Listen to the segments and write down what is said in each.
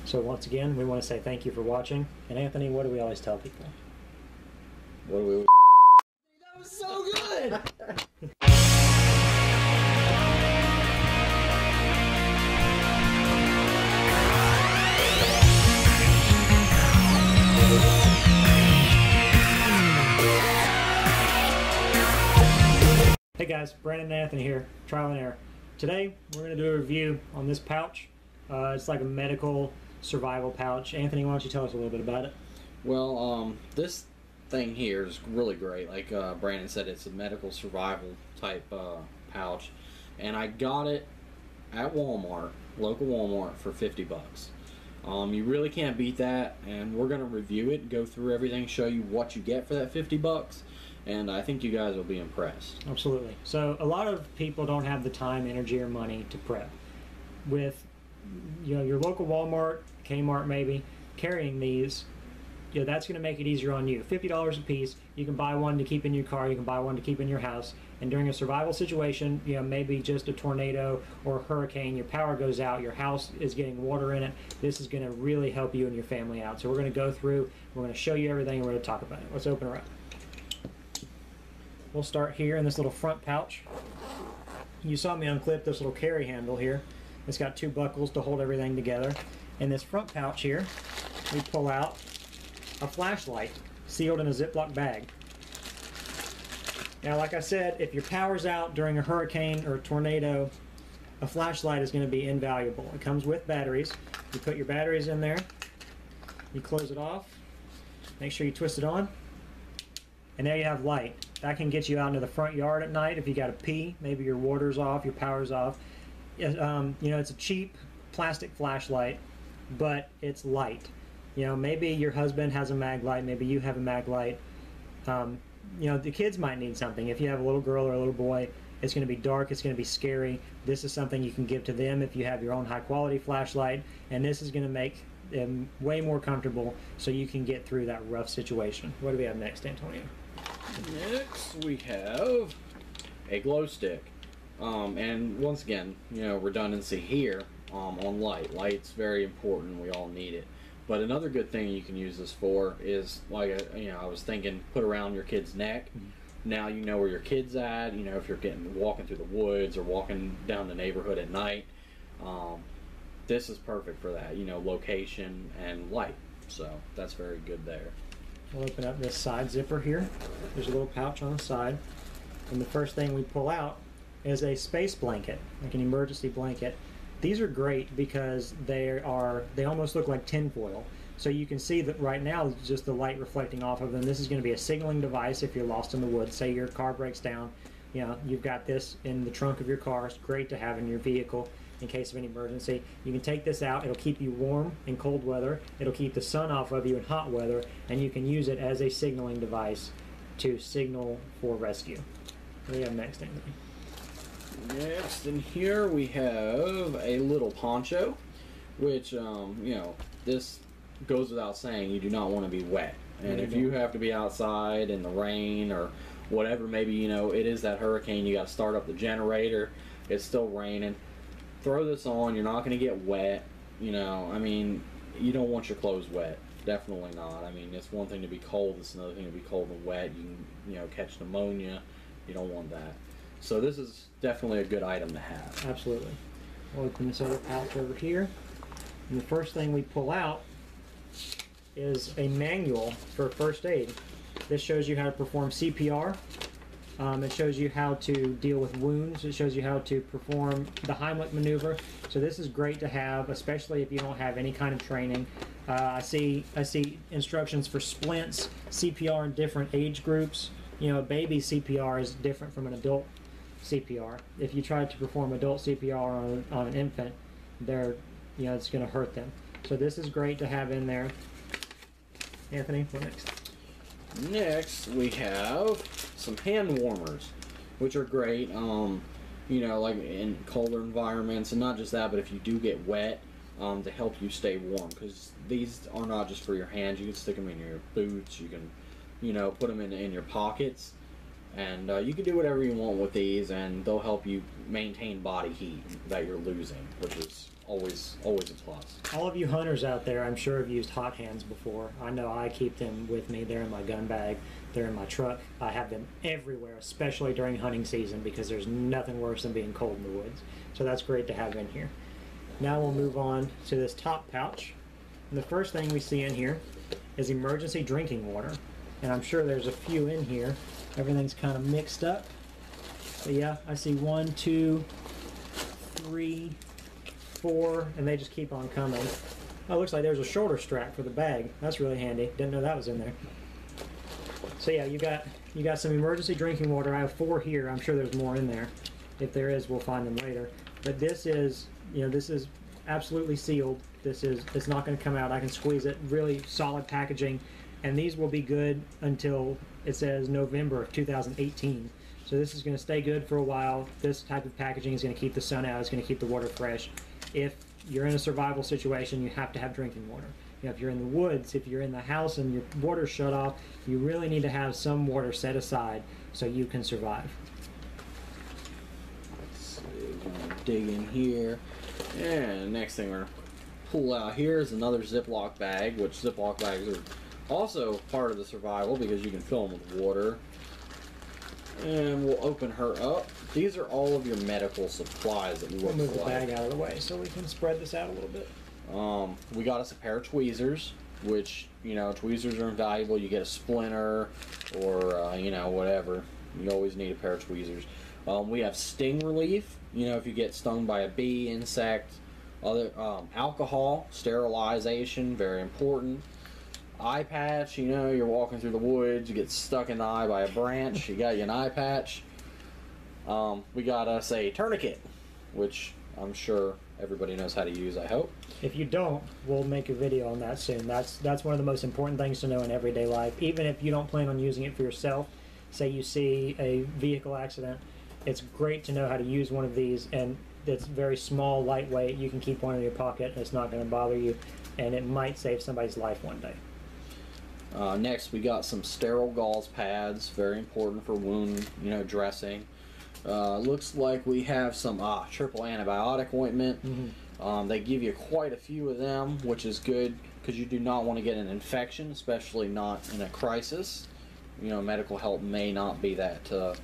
So once again, we want to say thank you for watching. And Anthony, what do we always tell people? What do we? That was so good! Hey guys, Brandon and Anthony here, Trial and Error. Today we're going to do a review on this pouch. It's like a medical survival pouch. Anthony, why don't you tell us a little bit about it? Well, this thing here is really great. Like Brandon said, it's a medical survival type pouch, and I got it at Walmart, local Walmart, for 50 bucks. You really can't beat that, and we're going to review it, go through everything, show you what you get for that 50 bucks. And I think you guys will be impressed. Absolutely. So a lot of people don't have the time, energy, or money to prep. With your local Walmart, Kmart maybe, carrying these, that's going to make it easier on you. $50 a piece. You can buy one to keep in your car. You can buy one to keep in your house. And during a survival situation, maybe just a tornado or a hurricane, your power goes out, your house is getting water in it. This is going to really help you and your family out. So we're going to go through, we're going to show you everything, and we're going to talk about it. Let's open her up. We'll start here in this little front pouch. You saw me unclip this little carry handle here. It's got two buckles to hold everything together. In this front pouch here, we pull out a flashlight sealed in a Ziploc bag. Now, like I said, if your power's out during a hurricane or a tornado, a flashlight is going to be invaluable. It comes with batteries. You put your batteries in there, you close it off, make sure you twist it on, and there you have light. That can get you out into the front yard at night if you got to pee. Maybe your water's off, your power's off. It's a cheap plastic flashlight, but it's light. Maybe your husband has a mag light, maybe you have a mag light. The kids might need something. If you have a little girl or a little boy, it's going to be dark, it's going to be scary. This is something you can give to them if you have your own high quality flashlight, and this is going to make them way more comfortable so you can get through that rough situation. What do we have next, Antonio? Next, we have a glow stick. And once again, redundancy here on light. Light's very important. We all need it. But another good thing you can use this for is, like, I was thinking, put around your kid's neck. Mm-hmm. Now you know where your kid's at. If you're walking through the woods or walking down the neighborhood at night. This is perfect for that. Location and light. So that's very good there. We'll open up this side zipper here. There's a little pouch on the side. And the first thing we pull out is a space blanket, like an emergency blanket. These are great because they almost look like tin foil. So you can see that right now, just the light reflecting off of them. This is going to be a signaling device if you're lost in the woods. Say your car breaks down. You've got this in the trunk of your car. It's great to have in your vehicle in case of an emergency. You can take this out. It'll keep you warm in cold weather. It'll keep the sun off of you in hot weather, and you can use it as a signaling device to signal for rescue. What do we have next, Anthony? Next in here we have a little poncho, which this goes without saying, you do not want to be wet. And if you have to be outside in the rain or whatever, maybe it is that hurricane, you got to start up the generator, it's still raining, throw this on. You're not going to get wet. You don't want your clothes wet. Definitely not. It's one thing to be cold. It's another thing to be cold and wet. You can, catch pneumonia. You don't want that. So this is definitely a good item to have. Absolutely. We'll open this other pouch over here. And the first thing we pull out is a manual for first aid. This shows you how to perform CPR. It shows you how to deal with wounds. It shows you how to perform the Heimlich maneuver. So this is great to have, especially if you don't have any kind of training. I see instructions for splints, CPR in different age groups. A baby CPR is different from an adult CPR. If you try to perform adult CPR on an infant, it's going to hurt them. So this is great to have in there. Anthony, what next? Next, we have some hand warmers, which are great, like in colder environments, and not just that, but if you do get wet, to help you stay warm, because these are not just for your hands. You can stick them in your boots, you can, put them in your pockets, and you can do whatever you want with these, and they'll help you maintain body heat that you're losing, which is always a plus. All of you hunters out there, I'm sure have used hot hands before. I know I keep them with me. They're in my gun bag. They're in my truck. I have them everywhere, especially during hunting season, because there's nothing worse than being cold in the woods. So that's great to have in here. Now we'll move on to this top pouch. And the first thing we see in here is emergency drinking water. And I'm sure there's a few in here. Everything's kind of mixed up. But yeah, I see 1, 2, 3, 4, and they just keep on coming. Oh, it looks like there's a shoulder strap for the bag. That's really handy. Didn't know that was in there. So yeah, you got some emergency drinking water. I have 4 here. I'm sure there's more in there. If there is, we'll find them later. But this is, this is absolutely sealed. It's not going to come out. I can squeeze it. Really solid packaging, and these will be good until it says November of 2018. So this is going to stay good for a while. This type of packaging is going to keep the sun out. It's going to keep the water fresh. If you're in a survival situation, you have to have drinking water. If you're in the woods, if you're in the house and your water's shut off, you really need to have some water set aside so you can survive. Let's see, we're going to dig in here. And the next thing we're going to pull out here is another Ziploc bag, which Ziploc bags are also part of the survival because you can fill them with water. And we'll open her up. These are all of your medical supplies that we We'll move the bag out of the way so we can spread this out a little bit. We got us a pair of tweezers, which, tweezers are invaluable. You get a splinter or, whatever. You always need a pair of tweezers. We have sting relief, if you get stung by a bee, insect, other alcohol, sterilization, very important. Eye patch, you're walking through the woods, you get stuck in the eye by a branch, you got you an eye patch. We got us a tourniquet, which I'm sure everybody knows how to use, I hope. If you don't, we'll make a video on that soon. That's one of the most important things to know in everyday life. Even if you don't plan on using it for yourself, say you see a vehicle accident, it's great to know how to use one of these, and it's very small, lightweight. You can keep one in your pocket, and it's not going to bother you, and it might save somebody's life one day. Next, we got some sterile gauze pads, very important for wound, dressing. Looks like we have some triple antibiotic ointment. Mm-hmm. They give you quite a few of them, which is good because you do not want to get an infection, especially not in a crisis. Medical help may not be that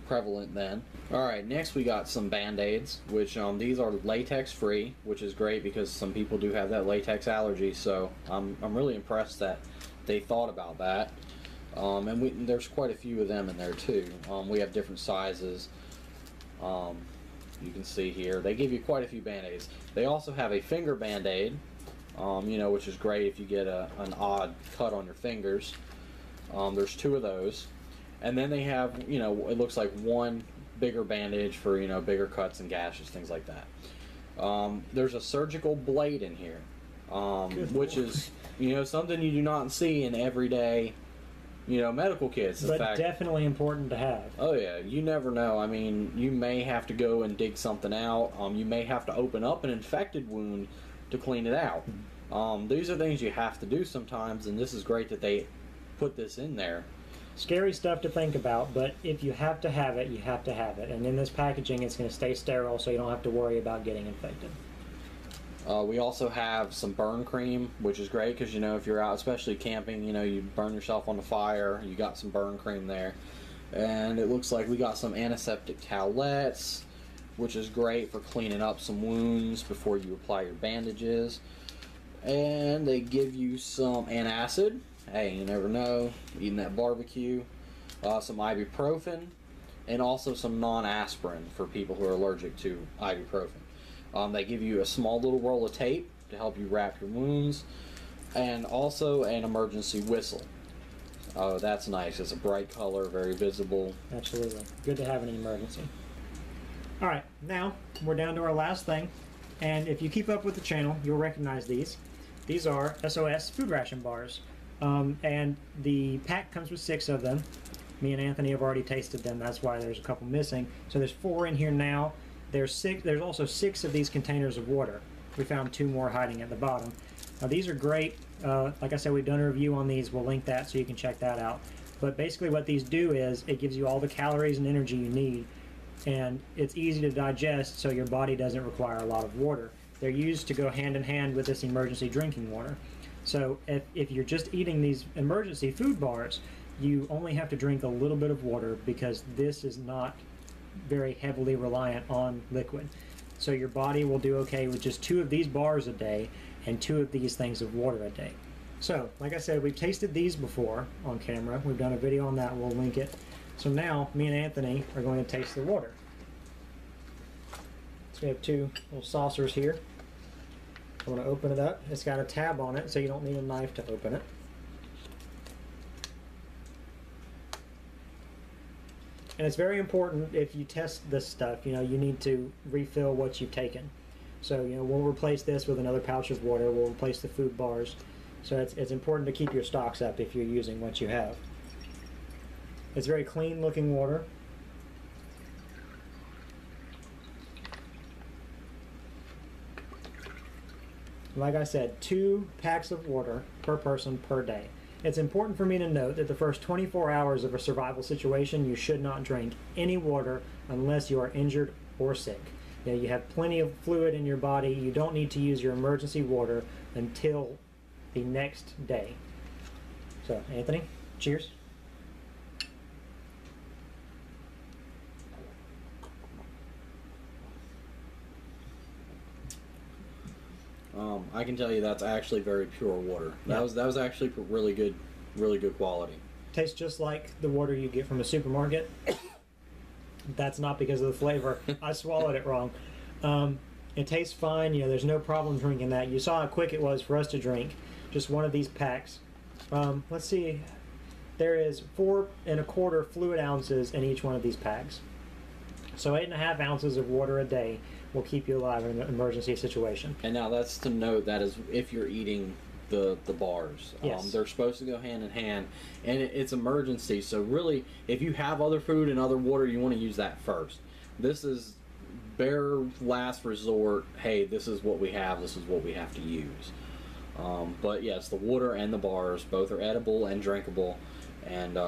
prevalent then. Alright, next we got some Band-Aids, which these are latex free, which is great because some people do have that latex allergy, so I'm really impressed that they thought about that. And there's quite a few of them in there too. We have different sizes. You can see here they give you quite a few Band-Aids. They also have a finger Band-Aid, which is great if you get an odd cut on your fingers. There's 2 of those, and then they have it looks like one bigger bandage for bigger cuts and gashes, things like that. There's a surgical blade in here, which is something you do not see in everyday medical kits. But definitely important to have. Oh yeah, you never know. I mean, you may have to go and dig something out. You may have to open up an infected wound to clean it out. These are things you have to do sometimes, and this is great that they put this in there. Scary stuff to think about, but if you have to have it, you have to have it. And in this packaging, it's going to stay sterile, so you don't have to worry about getting infected. We also have some burn cream, which is great because if you're out, especially camping, you burn yourself on the fire. You got some burn cream there, and it looks like we got some antiseptic towelettes, which is great for cleaning up some wounds before you apply your bandages. And they give you some antacid. Hey, you never know, eating that barbecue. Some ibuprofen, and also some non-aspirin for people who are allergic to ibuprofen. They give you a small little roll of tape to help you wrap your wounds, and also an emergency whistle. Oh, that's nice. It's a bright color, very visible. Absolutely. Good to have in an emergency. Alright, now we're down to our last thing, and if you keep up with the channel, you'll recognize these. These are SOS food ration bars. And the pack comes with 6 of them. Me and Anthony have already tasted them. That's why there's a couple missing. So there's 4 in here now. There's also 6 of these containers of water. We found 2 more hiding at the bottom. Now these are great. Like I said, we've done a review on these. We'll link that so you can check that out. But basically what these do is it gives you all the calories and energy you need, and it's easy to digest, so your body doesn't require a lot of water. they're used to go hand in hand with this emergency drinking water. So if you're just eating these emergency food bars, you only have to drink a little bit of water because this is not very heavily reliant on liquid. So your body will do okay with just 2 of these bars a day and 2 of these things of water a day. So, like I said, we've tasted these before on camera. We've done a video on that. We'll link it. So now, me and Anthony are going to taste the water. So we have 2 little saucers here. I'm going to open it up. It's got a tab on it, so you don't need a knife to open it. And it's very important if you test this stuff, you need to refill what you've taken. So, we'll replace this with another pouch of water. We'll replace the food bars. So it's important to keep your stocks up if you're using what you have. It's very clean looking water. Like I said, 2 packs of water per person per day. It's important for me to note that the first 24 hours of a survival situation, you should not drink any water unless you are injured or sick. You have plenty of fluid in your body. You don't need to use your emergency water until the next day. So, Anthony, cheers. I can tell you that's actually very pure water. That was actually really good quality. Tastes just like the water you get from a supermarket. That's not because of the flavor. I swallowed it wrong. It tastes fine. There's no problem drinking that. You saw how quick it was for us to drink just one of these packs. Let's see. There is 4 1/4 fluid ounces in each one of these packs. So 8.5 ounces of water a day will keep you alive in an emergency situation. And now that's to note that is if you're eating the bars. Yes. They're supposed to go hand in hand, and it's emergency. So really, if you have other food and other water, you want to use that first. This is bare last resort. Hey, this is what we have. This is what we have to use. But yes, the water and the bars both are edible and drinkable, and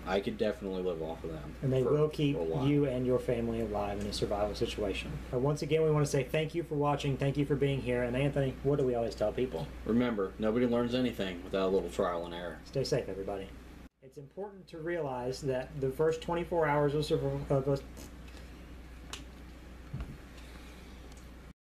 I could definitely live off of them. And they will keep you and your family alive in a survival situation. Once again, we want to say thank you for watching. Thank you for being here. And Anthony, what do we always tell people? Remember, nobody learns anything without a little trial and error. Stay safe, everybody. It's important to realize that the first 24 hours of